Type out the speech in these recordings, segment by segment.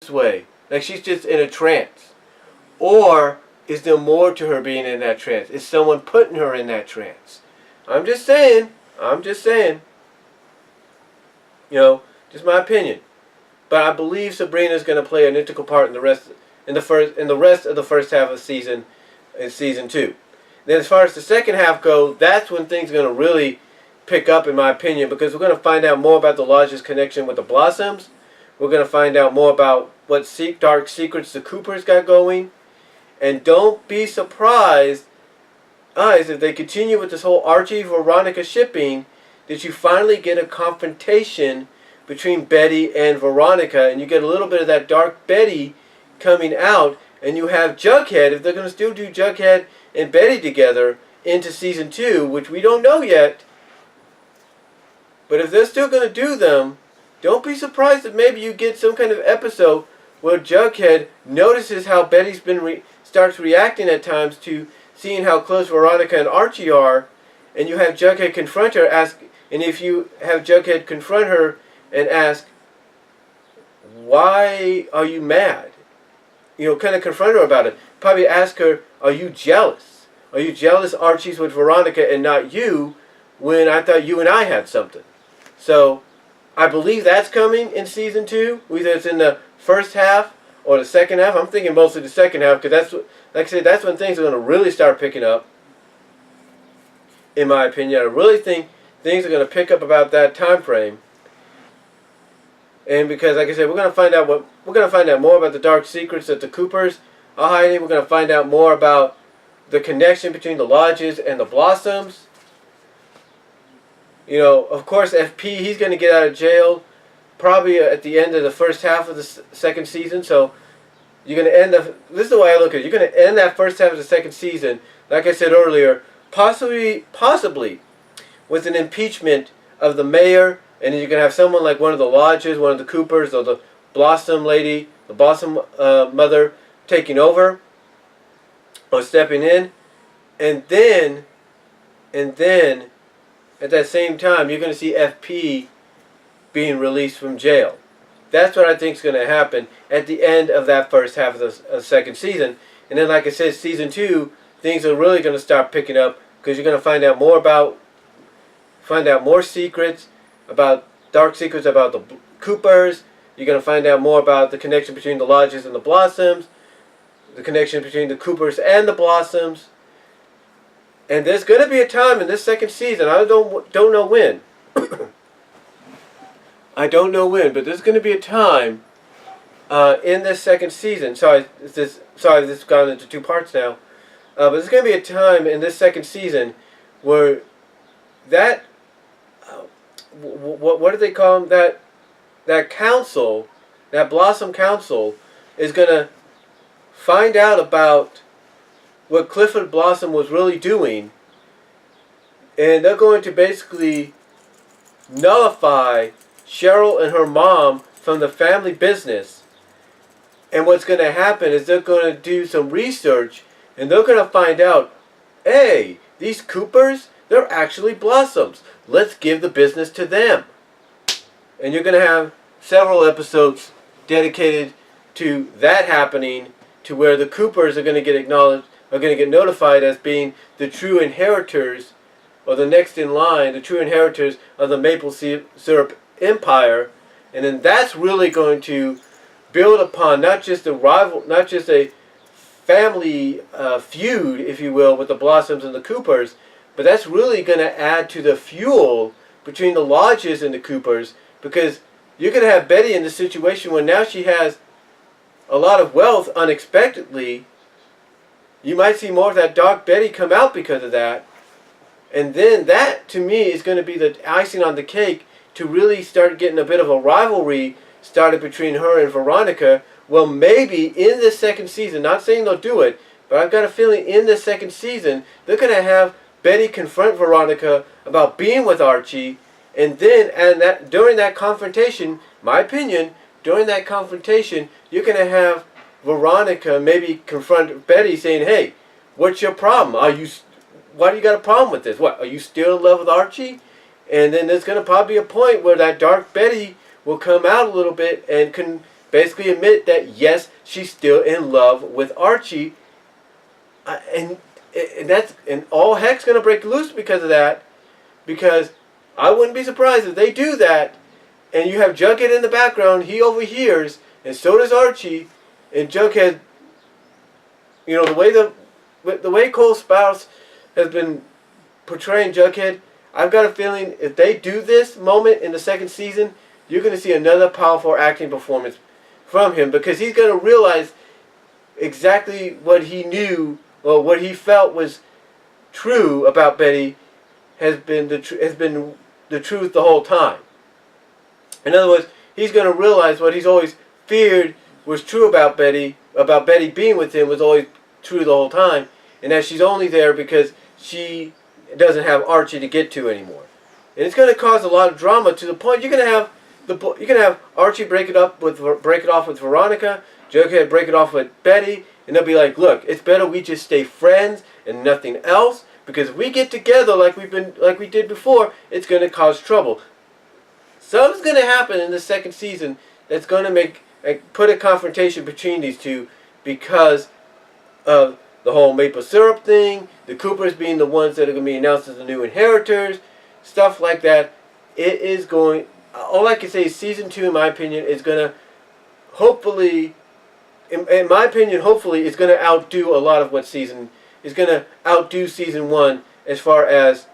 trance way, like she's just in a trance, or is there more to her being in that trance? Is someone putting her in that trance? I'm just saying. Just my opinion. But I believe Sabrina's going to play an integral part in the rest of the first half of season, in season 2. Then as far as the second half go, that's when things are going to really pick up, in my opinion, because we're going to find out more about the Lodge's connection with the Blossoms. We're going to find out more about what dark secrets the Coopers got going. And don't be surprised, guys, if they continue with this whole Archie-Veronica shipping, that you finally get a confrontation between Betty and Veronica, and you get a little bit of that dark Betty coming out, and you have Jughead, if they're going to still do Jughead and Betty together into season 2, which we don't know yet, but if they're still going to do them, don't be surprised if maybe you get some kind of episode where Jughead notices how Betty's starts reacting at times to seeing how close Veronica and Archie are, and you have Jughead confront her, and if you have Jughead confront her and ask, why are you mad? Kind of confront her about it. Probably ask her, are you jealous? Are you jealous Archie's with Veronica and not you, when I thought you and I had something? So, I believe that's coming in season 2. Whether it's in the first half or the second half. I'm thinking mostly the second half, because that's, like I said, that's when things are going to really start picking up. In my opinion, I really think things are going to pick up about that time frame. And because, like I said, we're going to find out more about the dark secrets that the Coopers are hiding. We're going to find out more about the connection between the Lodges and the Blossoms. Of course, FP, he's going to get out of jail probably at the end of the first half of the second season. So you're going to end this is the way I look at it. You're going to end that first half of the second season, like I said earlier, possibly with an impeachment of the mayor, and then you're going to have someone like one of the Lodges, one of the Coopers, or the Blossom lady, the Blossom mother, taking over or stepping in, and then at that same time you're going to see FP being released from jail. That's what I think is going to happen at the end of that first half of the second season. And then, like I said, season 2, things are really going to start picking up, because you're going to find out more secrets, about dark secrets about the Coopers. You're going to find out more about the connection between the Lodges and the Blossoms, the connection between the Coopers and the Blossoms. And there's going to be a time in this second season, I don't know when. I don't know when, but there's going to be a time in this second season. Sorry, this has gone into 2 parts now. But there's going to be a time in this second season where that, what do they call them? That council, that Blossom Council, is going to find out about what Clifford Blossom was really doing, and they're going to basically nullify Cheryl and her mom from the family business. And what's going to happen is they're going to do some research, and they're going to find out, hey, these Coopers, they're actually Blossoms. Let's give the business to them. And you're going to have several episodes dedicated to that happening, to where the Coopers are going to get acknowledged, are going to get notified as being the true inheritors, or the next in line, the true inheritors of the maple syrup empire. And then that's really going to build upon not just a family feud, if you will, with the Blossoms and the Coopers, but that's really going to add to the fuel between the Lodges and the Coopers, because you're going to have Betty in the situation where now she has a lot of wealth unexpectedly. You might see more of that dark Betty come out because of that. And then that, to me, is going to be the icing on the cake to really start getting a bit of a rivalry started between her and Veronica. Well, maybe in this second season, not saying they'll do it, but I've got a feeling in this second season, they're going to have Betty confront Veronica about being with Archie, and then during that confrontation, my opinion, during that confrontation, you're going to have Veronica maybe confront Betty saying, hey, what's your problem? Why do you got a problem with this? What, are you still in love with Archie? And then there's going to probably be a point where that dark Betty will come out a little bit and basically admit that yes, she's still in love with Archie, and all heck's gonna break loose because of that. Because I wouldn't be surprised if they do that, and you have Jughead in the background. He overhears, and so does Archie, and Jughead. You know, the way Cole Sprouse has been portraying Jughead, I've got a feeling if they do this moment in the second season, you're going to see another powerful acting performance from him, because he's going to realize exactly what he knew or what he felt was true about Betty has been the truth the whole time. In other words, he's going to realize what he's always feared was true about Betty being with him was always true the whole time, and that she's only there because she doesn't have Archie to get to anymore. And it's going to cause a lot of drama to the point you're going to have Archie break it off with Veronica, Jughead break it off with Betty, and they'll be like, look, it's better we just stay friends and nothing else, because if we get together like we did before, it's going to cause trouble. Something's going to happen in the second season that's going to put a confrontation between these two, because of the whole maple syrup thing, the Coopers being the ones that are going to be announced as the new inheritors, stuff like that. It is going, all I can say is season 2, in my opinion, is going to hopefully, in my opinion, hopefully, it's going to outdo a lot of what season, is going to outdo season 1 as far as,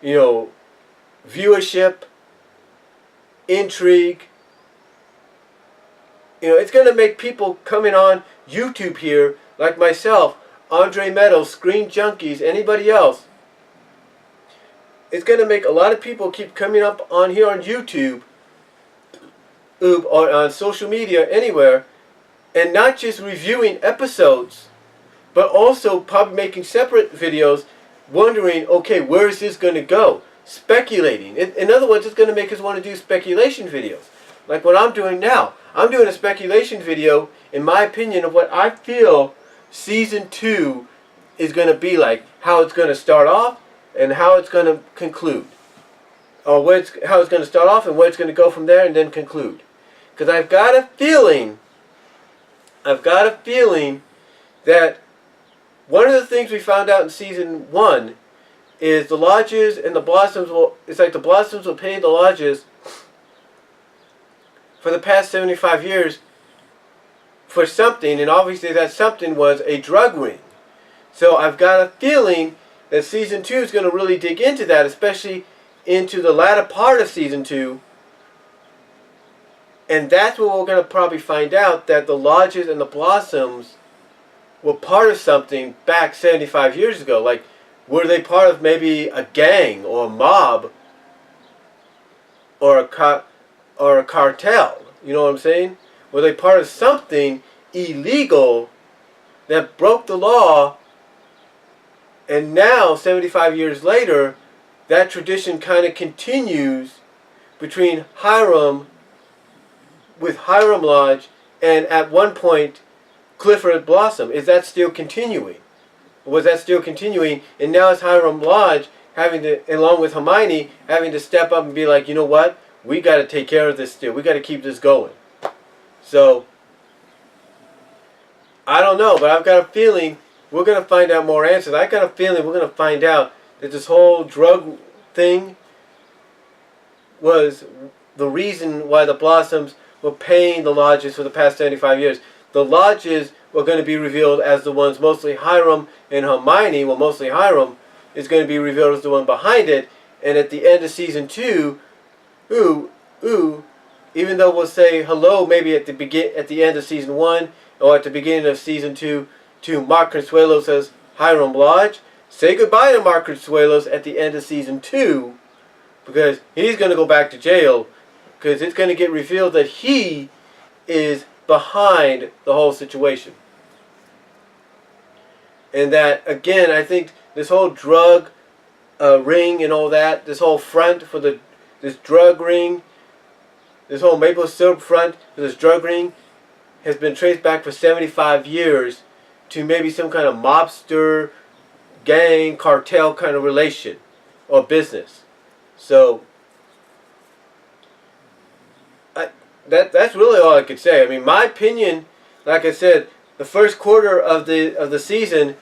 you know, viewership, intrigue. You know, it's going to make people coming on YouTube here, like myself, Andre Meadows, Screen Junkies, anybody else. It's going to make a lot of people keep coming up on here on YouTube, or on social media, anywhere, and not just reviewing episodes, but also probably making separate videos, wondering, okay, where is this going to go? Speculating. In other words, it's going to make us want to do speculation videos, like what I'm doing now. I'm doing a speculation video, in my opinion, of what I feel season 2 is going to be like, how it's going to start off and how it's going to conclude, or how it's going to start off and where it's going to go from there and then conclude. Because I've got a feeling that one of the things we found out in season 1 is the Lodges and the Blossoms it's like the Blossoms will pay the Lodges for the past 75 years for something, and obviously that something was a drug ring. So I've got a feeling that season 2 is going to really dig into that, especially into the latter part of season 2. And that's what we're going to probably find out, that the Lodges and the Blossoms were part of something back 75 years ago. Like, were they part of maybe a gang or a mob or a cartel? You know what I'm saying? Were they part of something illegal that broke the law, and now 75 years later that tradition kind of continues between Hiram Lodge and at one point Clifford Blossom? Is that still continuing? Was that still continuing, and now it's Hiram Lodge having to, along with Hermione, having to step up and be like, you know what, we got to take care of this still, we got to keep this going. So I don't know, but I've got a feeling we're going to find out more answers. I got a feeling we're going to find out that this whole drug thing was the reason why the Blossoms were paying the Lodges for the past 75 years. The Lodges were going to be revealed as the ones, mostly Hiram and Hermione, well, mostly Hiram is going to be revealed as the one behind it. And at the end of season 2, even though we'll say hello maybe at the end of season 1 or at the beginning of season 2 to Mark Consuelos as Hiram Lodge, say goodbye to Mark Consuelos at the end of season 2, because he's going to go back to jail, because it's going to get revealed that he is behind the whole situation. And that, again, I think this whole drug ring and all that, this whole front for this drug ring, this whole maple syrup front for this drug ring has been traced back for 75 years to maybe some kind of mobster, gang, cartel kind of relation or business. So that's really all I could say. I mean, my opinion, like I said, the first quarter of the season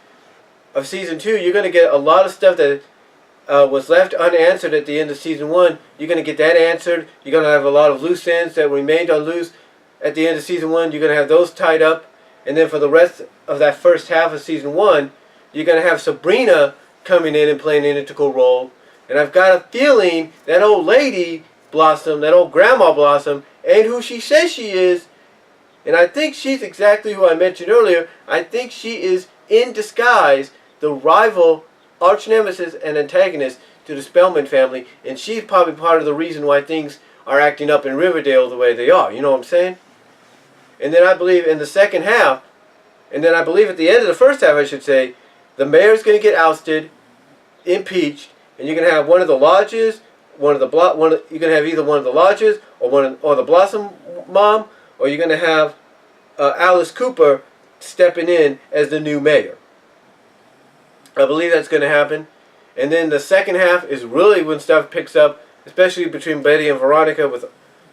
of season 2, you're going to get a lot of stuff that was left unanswered at the end of season 1. You're going to get that answered. You're going to have a lot of loose ends that remained on loose at the end of season 1. You're going to have those tied up, and then for the rest of that first half of season 1, you're going to have Sabrina coming in and playing an integral role. And I've got a feeling that old lady Blossom, that old Grandma Blossom, ain't who she says she is. And I think she's exactly who I mentioned earlier. I think she is in disguise the rival arch nemesis and antagonist to the Spellman family. And she's probably part of the reason why things are acting up in Riverdale the way they are. You know what I'm saying? And then I believe in the second half, and then I believe at the end of the first half, I should say, the mayor's going to get ousted, impeached, and you're going to have one of the lodges, you're going to have either one of the lodges or the Blossom mom, or you're going to have Alice Cooper stepping in as the new mayor. I believe that's going to happen. And then the second half is really when stuff picks up, especially between Betty and Veronica, with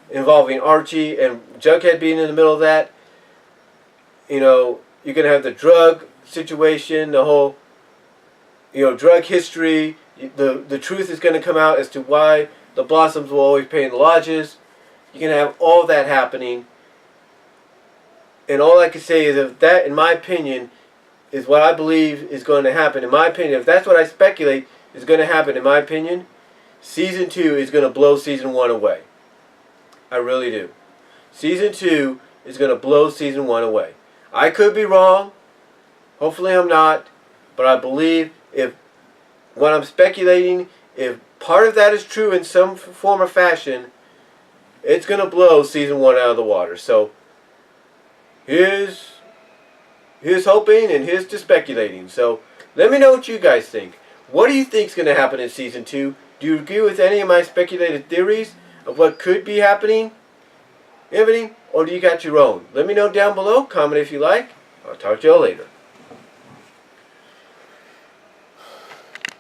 involving Archie and Jughead being in the middle of that. You know, you're going to have the drug situation, the whole, drug history. The truth is going to come out as to why the Blossoms will always pay in the lodges. You're going to have all that happening. And all I can say is that, in my opinion, is what I believe is going to happen. In my opinion, if that's what I speculate is going to happen, in my opinion, Season 2 is going to blow Season 1 away. I really do. Season 2 is going to blow Season 1 away. I could be wrong. Hopefully I'm not. But I believe if what I'm speculating, if part of that is true in some form or fashion, it's going to blow Season 1 out of the water. So, here's hoping and here's to speculating. So, let me know what you guys think. What do you think is going to happen in Season 2? Do you agree with any of my speculated theories of what could be happening? Everything? Or do you got your own? Let me know down below. Comment if you like. I'll talk to y'all later.